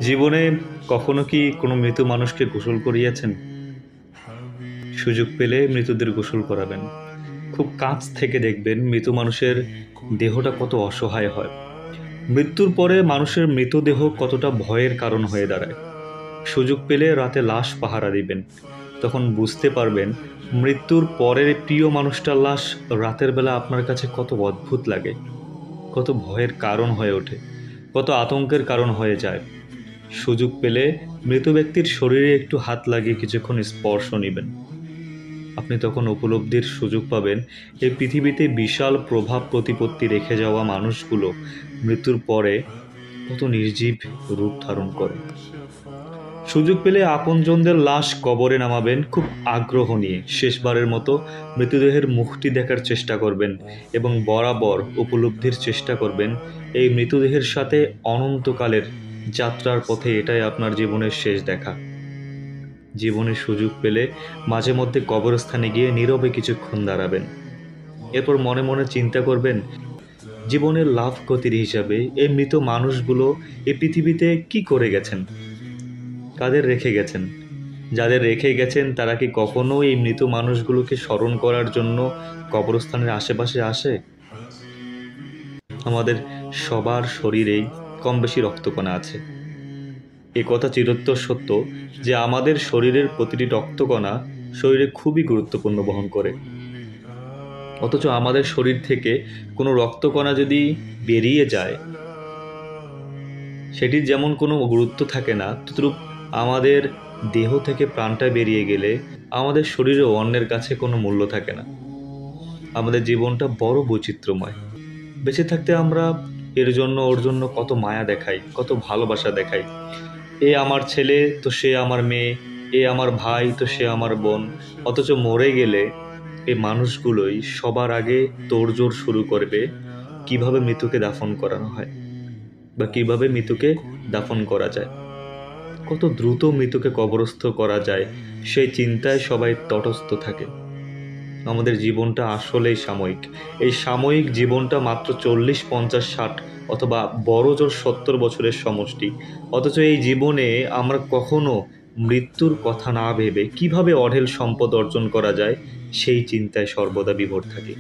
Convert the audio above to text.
জীবনে কখনো কি কোনো মৃত মানুষকে গোসল করিয়েছেন? সুযোগ পেলে মৃতদের গোসল করাবেন। খুব কাছ থেকে দেখবেন মৃত মানুষের দেহটা কত অসহায় হয়। মৃত্যুর পরে মানুষের মৃতদেহ কতটা ভয়ের কারণ হয়ে দাঁড়ায়। সুযোগ পেলে রাতে লাশ পাহারা দিবেন। তখন বুঝতে পারবেন মৃত্যুর পরের প্রিয় মানুষটার লাশ রাতের বেলা আপনার কাছে কত অদ্ভুত লাগে, কত ভয়ের কারণ হয়ে ওঠে, কত আতঙ্কের কারণ হয়ে যায়। সুযোগ পেলে মৃত ব্যক্তির শরীরে একটু হাত লাগিয়ে কিছুক্ষণ স্পর্শ নিবেন। আপনি তখন উপলব্ধির সুযোগ পাবেন এই পৃথিবীতে বিশাল প্রভাব প্রতিপত্তি রেখে যাওয়া মানুষগুলো মৃত্যুর পরে কত নির্জীব রূপ ধারণ করে। সুযোগ পেলে আপনজনদের লাশ কবরে নামাবেন খুব আগ্রহ নিয়ে। শেষবারের মতো মৃতদেহের মুখটি দেখার চেষ্টা করবেন এবং বরাবর উপলব্ধির চেষ্টা করবেন এই মৃতদেহের সাথে অনন্তকালের যাত্রার পথে এটাই আপনার জীবনের শেষ দেখা। জীবনের সুযোগ পেলে মাঝে মধ্যে কবরস্থানে গিয়ে নীরবে কিছুক্ষণ দাঁড়াবেন। এরপর মনে মনে চিন্তা করবেন জীবনের লাভ ক্ষতির হিসাবে এই মৃত মানুষগুলো এই পৃথিবীতে কি করে গেছেন, কাদের রেখে গেছেন। যাদের রেখে গেছেন তারা কি কখনো এই মৃত মানুষগুলোকে স্মরণ করার জন্য কবরস্থানের আশেপাশে আসে? আমাদের সবার শরীরেই কম বেশি রক্তকণা আছে। এ কথা চিরোত্তর সত্য যে আমাদের শরীরের প্রতিটি রক্তকণা শরীরে খুবই গুরুত্বপূর্ণ বহন করে। অথচ আমাদের শরীর থেকে কোনো রক্তকণা যদি বেরিয়ে যায়, সেটির যেমন কোনো গুরুত্ব থাকে না, তদ্রূপ আমাদের দেহ থেকে প্রাণটা বেরিয়ে গেলে আমাদের শরীরেও অন্যের কাছে কোনো মূল্য থাকে না। আমাদের জীবনটা বড় বৈচিত্র্যময়। বেঁচে থাকতে আমরা এর জন্য ওর জন্য কত মায়া দেখাই, কত ভালোবাসা দেখাই। এ আমার ছেলে তো সে আমার মেয়ে, এ আমার ভাই তো সে আমার বোন। অথচ মরে গেলে এই মানুষগুলোই সবার আগে তোড়জোড় শুরু করবে কিভাবে মৃত্যুকে দাফন করানো হয় বা কিভাবে মৃত্যুকে দাফন করা যায়, কত দ্রুত মৃত্যুকে কবরস্থ করা যায় সেই চিন্তায় সবাই তটস্থ থাকে। আমাদের জীবনটা আসলেই সাময়িক। এই সাময়িক জীবনটা মাত্র 40, 50, 60 অথবা বড় জোর 70 বছরের সমষ্টি। অথচ এই জীবনে আমরা কখনো মৃত্যুর কথা না ভেবে কিভাবে অঢেল সম্পদ অর্জন করা যায় সেই চিন্তায় সর্বদা বিভোর থাকি।